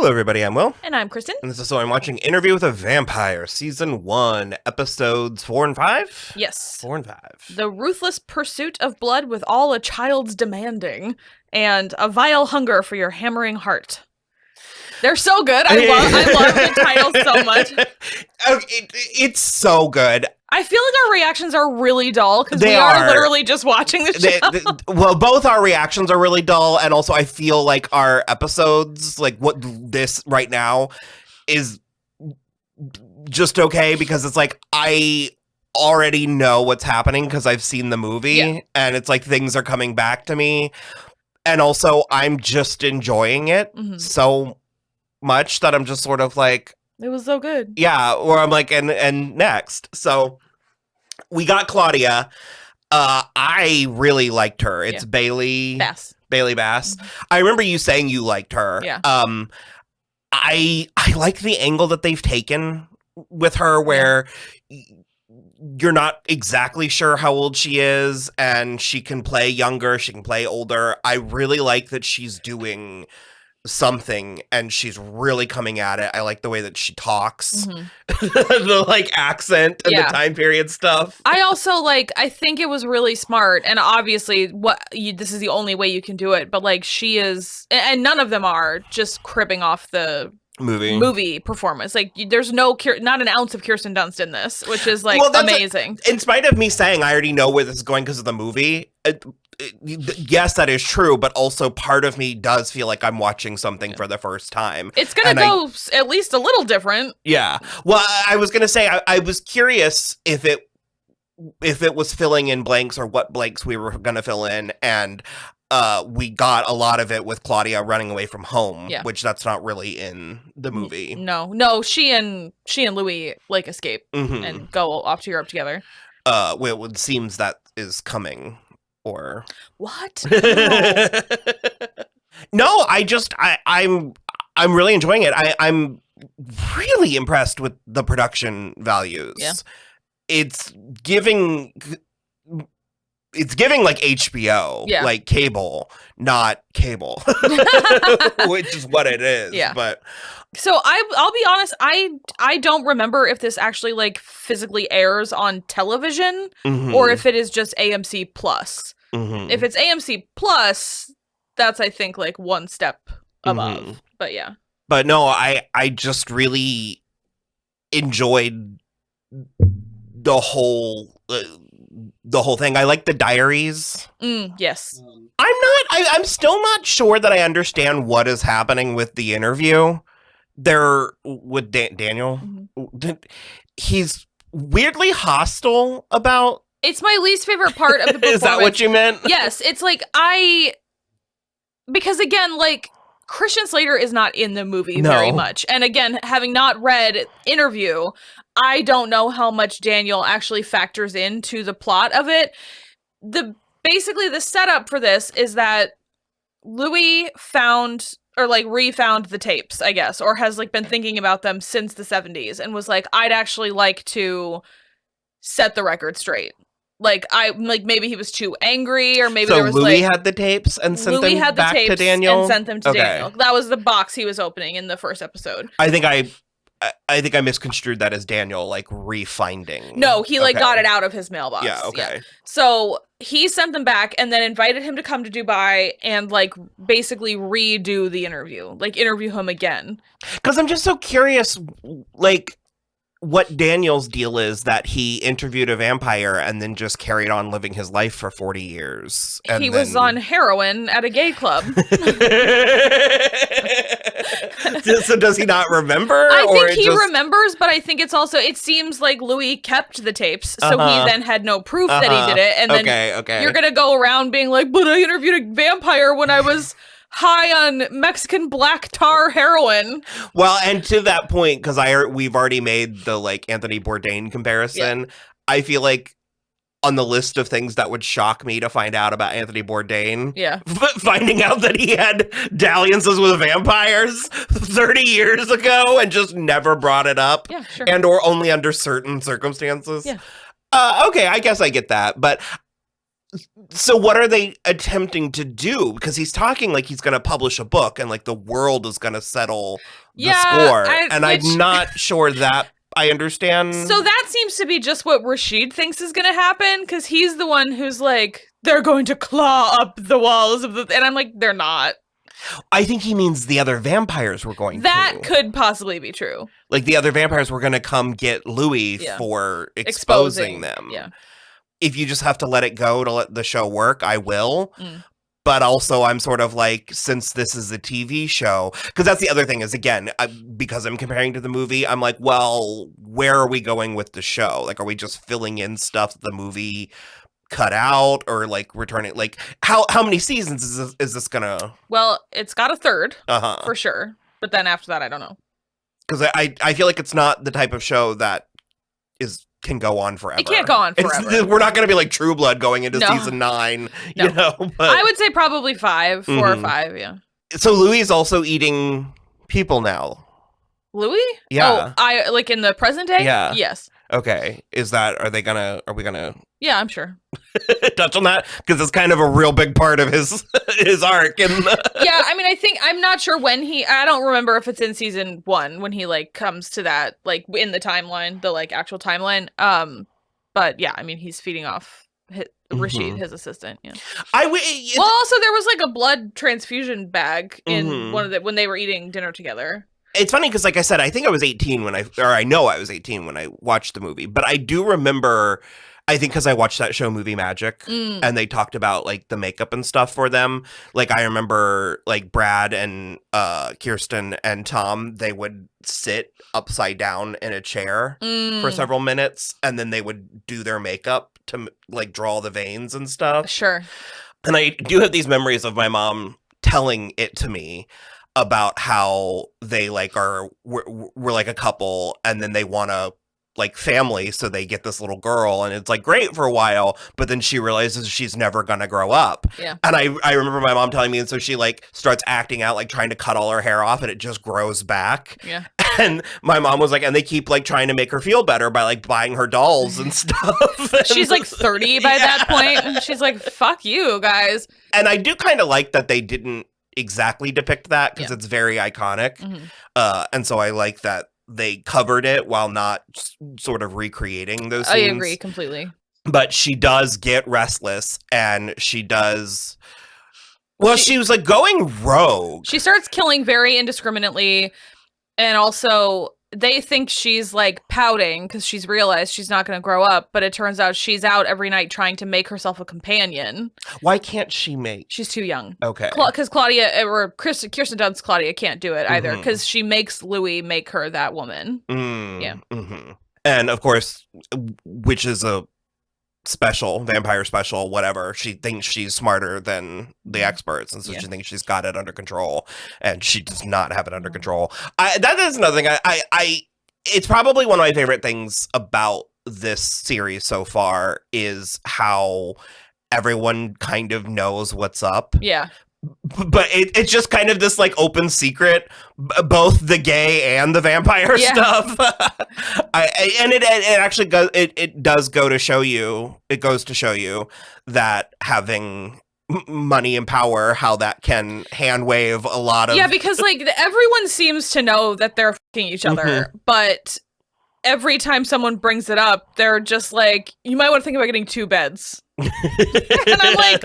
Hello, everybody. I'm Will. And I'm Kristin. And this is So I'm Watching Interview with a Vampire, Season 1, Episodes 4 and 5? Yes. 4 and 5. The ruthless pursuit of blood with all a child's demanding, and a vile hunger for your hammering heart. They're so good. I love the titles so much. It's so good. I feel like our reactions are really dull because we are literally just watching the show. Well, both our reactions are really dull, and also I feel like our episodes, like what this right now, is just okay because it's like I already know what's happening because I've seen the movie, and it's like things are coming back to me, and also I'm just enjoying it so much that I'm just sort of like, it was so good. Yeah, or I'm like, and next. So we got Claudia. I really liked her. It's Bailey Bass. Bailey Bass. I remember you saying you liked her. Yeah. I like the angle that they've taken with her where you're not exactly sure how old she is, and she can play younger, she can play older. I really like that she's doing something and she's really coming at it. I like the way that she talks, the like accent and the time period stuff. I also I think it was really smart, and obviously this is the only way you can do it, but like she is, and none of them are just cribbing off the movie performance. Like there's not an ounce of Kirsten Dunst in this, which is like amazing. In spite of me saying I already know where this is going because of the movie, yes, that is true, but also part of me does feel like I'm watching something for the first time. It's gonna go at least a little different. Yeah. Well, I was gonna say I was curious if it was filling in blanks or what blanks we were gonna fill in, and we got a lot of it with Claudia running away from home, which that's not really in the movie. No, she and Louis like escape and go off to Europe together. Well, it seems that is coming. Or what? No, I'm really enjoying it. I'm really impressed with the production values. Yeah. It's giving like HBO, like cable, not cable, which is what it is. Yeah. But so I'll be honest, I don't remember if this actually like physically airs on television or if it is just AMC Plus. If it's AMC Plus, that's I think like one step above. But yeah. But no, I just really enjoyed the whole thing. I like the diaries. Yes. I'm still not sure that I understand what is happening with the interview. They're with Daniel. He's weirdly hostile about. It's my least favorite part of the performance. Is that what you meant? Yes. It's like because again, like Christian Slater is not in the movie very much. And again, having not read Interview, I don't know how much Daniel actually factors into the plot of it. Basically the setup for this is that Louis found or like refound the tapes, I guess, or has like been thinking about them since the 70s and was like, I'd actually like to set the record straight. Like maybe he was too angry, or maybe there was Louis had the tapes and sent them back to Daniel and sent them to Daniel. That was the box he was opening in the first episode. I think I misconstrued that as Daniel like refinding. No, he got it out of his mailbox. Yeah, okay. Yeah. So he sent them back and then invited him to come to Dubai and like basically redo the interview, like interview him again. Because I'm just so curious, like, what Daniel's deal is that he interviewed a vampire and then just carried on living his life for 40 years. And he was on heroin at a gay club. So does he not remember? I think he remembers, but I think it seems like Louis kept the tapes, so he then had no proof that he did it. And then you're going to go around being like, but I interviewed a vampire when I was high on Mexican black tar heroin. Well, and to that point, because we've already made the like Anthony Bourdain comparison, I feel like on the list of things that would shock me to find out about Anthony Bourdain, finding out that he had dalliances with vampires 30 years ago and just never brought it up, and or only under certain circumstances. Okay, I guess I get that, but So what are they attempting to do? Because he's talking like he's going to publish a book and like the world is going to settle the score. I'm not sure that I understand. So that seems to be just what Rashid thinks is going to happen, because he's the one who's like, they're going to claw up the walls of the... And I'm like, they're not. I think he means the other vampires were going That could possibly be true. Like the other vampires were going to come get Louis for exposing them. Yeah. If you just have to let it go to let the show work, I will. But also I'm sort of like, since this is a TV show, because that's the other thing is, again, because I'm comparing to the movie, I'm like, well, where are we going with the show? Like, are we just filling in stuff the movie cut out, or like returning? Like, how many seasons is this gonna? Well, it's got a third for sure. But then after that, I don't know. Because I feel like it's not the type of show that can go on forever. It can't go on forever. We're not going to be like True Blood going into season 9, you know. But I would say probably 5, 4 or 5, yeah. So Louis is also eating people now. Louis? Yeah. Oh, like in the present day? Yeah. Yes. Okay. Are we gonna Yeah, I'm sure. touch on that? Because it's kind of a real big part of his arc. And yeah, I mean, I'm not sure when I don't remember if it's in season 1 when he like comes to that, like in the timeline, the like actual timeline. But yeah, I mean, he's feeding off Rashid, his assistant. Yeah. Well, also there was like a blood transfusion bag in when they were eating dinner together. It's funny because, like I said, I think I was 18 I know I was 18 when I watched the movie, but I do remember, I think because I watched that show Movie Magic and they talked about like the makeup and stuff for them. Like I remember like Brad and Kirsten and Tom, they would sit upside down in a chair for several minutes and then they would do their makeup to like draw the veins and stuff. Sure. And I do have these memories of my mom telling it to me about how they like we're like a couple and then they want to like family, so they get this little girl and it's like great for a while, but then she realizes she's never gonna grow up. Yeah. And I remember my mom telling me, and so she like starts acting out like trying to cut all her hair off and it just grows back. Yeah. And my mom was like, and they keep like trying to make her feel better by like buying her dolls and stuff. She's like 30 by that point. And she's like, fuck you guys. And I do kind of like that they didn't exactly depict that because it's very iconic. And so I like that they covered it while not sort of recreating those scenes. I agree completely. But she does get restless and she does... Well, she was like going rogue. She starts killing very indiscriminately. And also they think she's like pouting because she's realized she's not going to grow up. But it turns out she's out every night trying to make herself a companion. Why can't she make? She's too young. Okay. Because Claudia, or Kirsten Dunst's Claudia can't do it either because she makes Louis make her that woman. Yeah. And of course, which is a vampire special, whatever. She thinks she's smarter than the experts, and so she thinks she's got it under control, and she does not have it under control. That is another thing. It's probably one of my favorite things about this series so far is how everyone kind of knows what's up. Yeah. But it's just kind of this like open secret, both the gay and the vampire stuff. And it actually goes. It does go to show you. It goes to show you that having money and power, how that can hand wave a lot of. Yeah, because like everyone seems to know that they're fucking each other, but every time someone brings it up, they're just like, "You might want to think about getting 2 beds." And I'm like.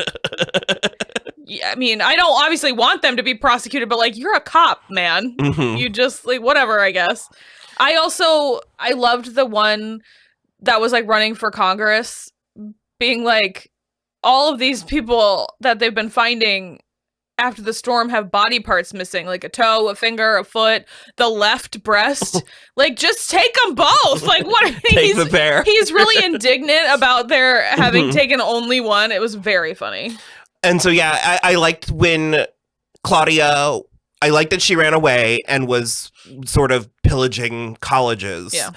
Yeah, I mean, I don't obviously want them to be prosecuted, but like, you're a cop, man. You just like, whatever, I guess. I loved the one that was like running for Congress, being like, all of these people that they've been finding after the storm have body parts missing, like a toe, a finger, a foot, the left breast. Like, just take them both. Like, what? Take the pair. He's really indignant about their having taken only one. It was very funny. And so, yeah, I liked when Claudia, I liked that she ran away and was sort of pillaging colleges. Yeah.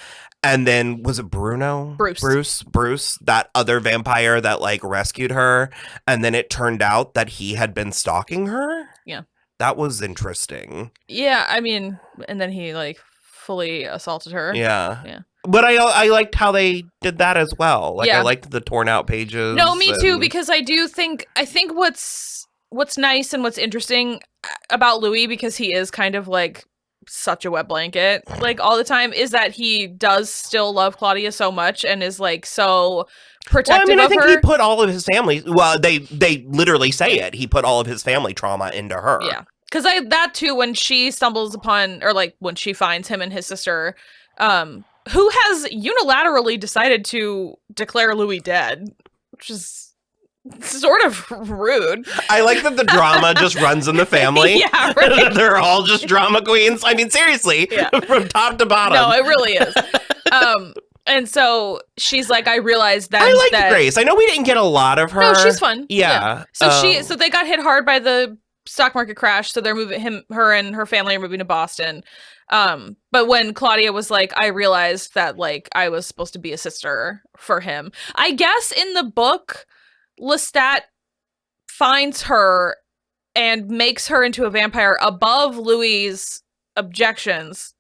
And then, was it Bruno? Bruce, that other vampire that, like, rescued her. And then it turned out that he had been stalking her. Yeah. That was interesting. Yeah, I mean, and then he, like, fully assaulted her. Yeah. But I liked how they did that as well. Like, Yeah. I liked the torn out pages. No, me too, because I think what's nice and what's interesting about Louis, because he is kind of like such a wet blanket like all the time, is that he does still love Claudia so much and is like so protective I of think her. he put all of his family, well, they literally say it. He put all of his family trauma into her. Yeah. Because that too, when she stumbles upon, or like when she finds him and his sister, who has unilaterally decided to declare Louis dead, which is sort of rude. I like that the drama just runs in the family. Yeah, right. They're all just drama queens. I mean, seriously, from top to bottom. No, it really is. And so she's like, I realized that I like Grace. I know we didn't get a lot of her. No, she's fun. Yeah. So they got hit hard by the stock market crash, so they're moving her and her family are moving to Boston. But when Claudia was like, I realized that like I was supposed to be a sister for him. I guess in the book, Lestat finds her and makes her into a vampire above Louis's objections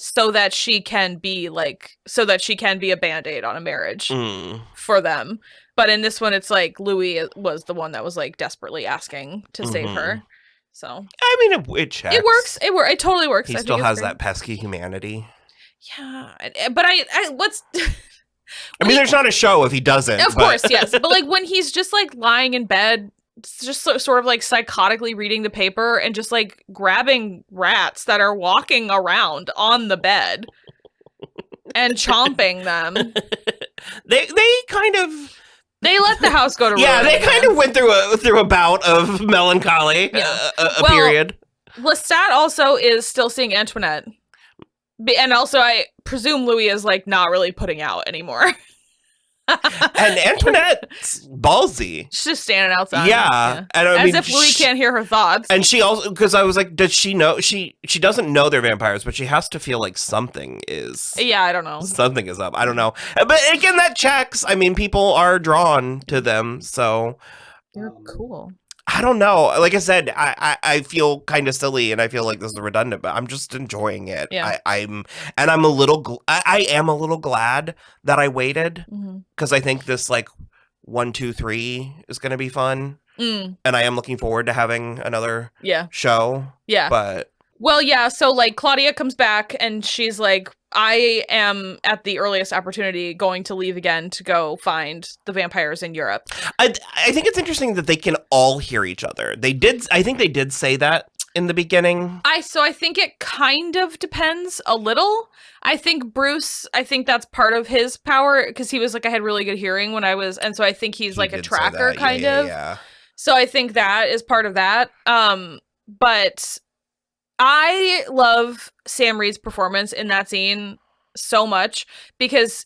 so that she can be a band-aid on a marriage for them. But in this one, it's like Louis was the one that was like desperately asking to save her. So I mean, it checks. It works. It totally works. He still has that pesky humanity. Yeah, but I what's. I mean, there's not a show if he doesn't. Of course, yes. But like when he's just like lying in bed, just sort of like psychotically reading the paper and just like grabbing rats that are walking around on the bed and chomping them. They kind of. They let the house go to ruin. Yeah, they kind of went through a bout of melancholy, a period. Lestat also is still seeing Antoinette. And also, I presume Louis is, like, not really putting out anymore. And Antoinette's ballsy. She's just standing outside. Yeah. And As if Louis can't hear her thoughts. And she also, because I was like, does she know? She doesn't know they're vampires, but she has to feel like something is. Yeah, I don't know. Something is up. I don't know. But again, that checks. I mean, people are drawn to them, so. They're cool. I don't know. Like I said, I feel kind of silly, and I feel like this is redundant, but I'm just enjoying it. Yeah. I am a little glad that I waited, because I think this like 1, 2, 3 is going to be fun, and I am looking forward to having another show. Yeah. But well, yeah. So like Claudia comes back, and she's like, I am at the earliest opportunity going to leave again to go find the vampires in Europe. I think it's interesting that they can all hear each other. I think they did say that in the beginning. I think it kind of depends a little. I think Bruce, that's part of his power, because he was like, I had really good hearing when I was, and so I think he's like a tracker kind of. Yeah. So I think that is part of that. But I love Sam Reed's performance in that scene so much, because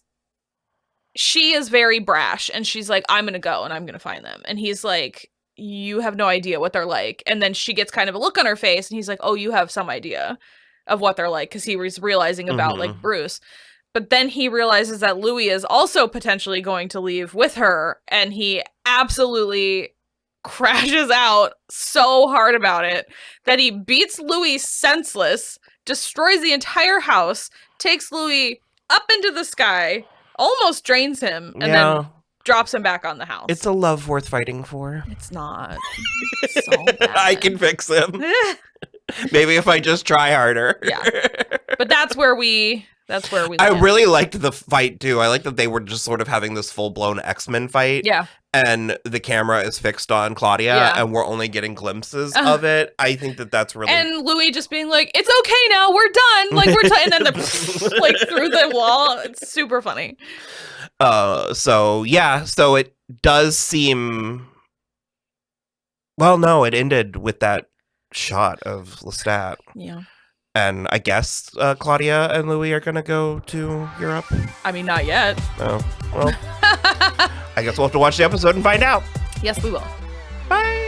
she is very brash, and she's like, I'm going to go and I'm going to find them. And he's like, you have no idea what they're like. And then she gets kind of a look on her face, and he's like, oh, you have some idea of what they're like, because he was realizing about like Bruce. But then he realizes that Louis is also potentially going to leave with her, and he absolutely crashes out so hard about it that he beats Louis senseless, destroys the entire house, takes Louis up into the sky, almost drains him, and then drops him back on the house. It's a love worth fighting for. It's not. It's so bad. I can fix him. Maybe if I just try harder. Yeah. But that's where we I really liked the fight too. I like that they were just sort of having this full-blown X-Men fight. Yeah. And the camera is fixed on Claudia, and we're only getting glimpses of it. I think that's really... And Louis just being like, it's okay now, we're done. Like, we're done. And then the like through the wall. It's super funny. So it does seem... Well, no, it ended with that shot of Lestat. Yeah. And I guess Claudia and Louis are going to go to Europe. I mean, not yet. Oh, well. I guess we'll have to watch the episode and find out. Yes, we will. Bye.